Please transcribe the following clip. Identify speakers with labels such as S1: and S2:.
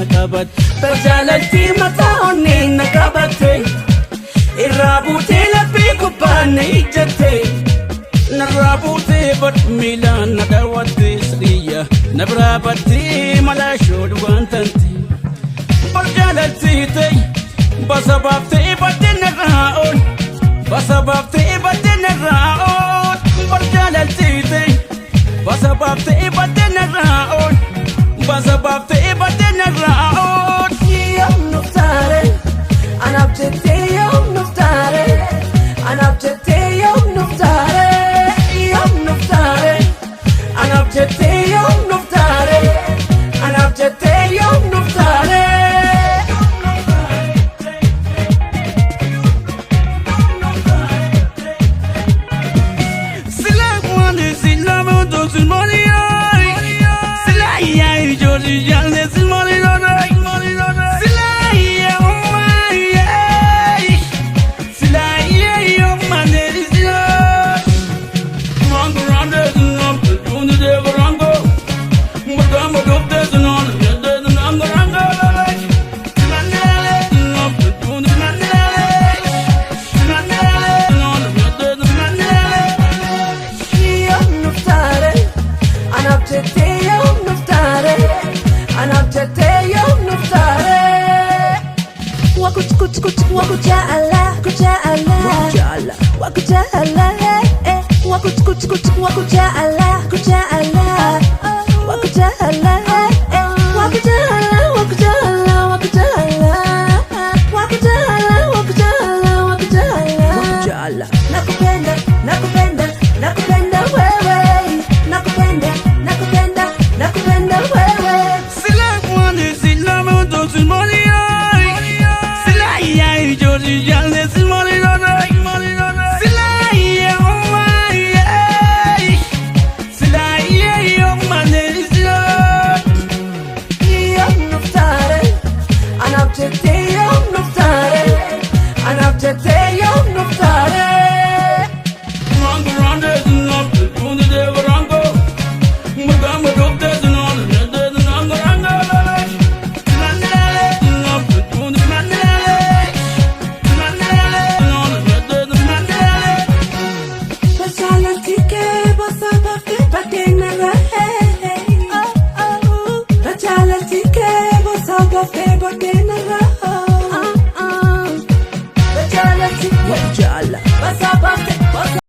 S1: naqabat barjaalatti mataa onnee naqabatte irraa buutee laphee gubbaanne ijjatte narraa buutee bad miilaan na daawwatte siriyya na biraa battee malaashoo dhugaan tante barjaalatti ta'e basa baaftee baddee narraa ool basa baaftee baddee narraa ool barjaalatti ta'e basa baaftee baddee narraa ool basa baaftee baddee narraa ool yoom nuuf taare anaaf jettee yoom nuuf taare anaaf jettee yoom nuuf taare yoom nuuf taare anaaf jettee yoom nuuf taare anaaf jettee yoom nuuf taare
S2: Wakuja Allah,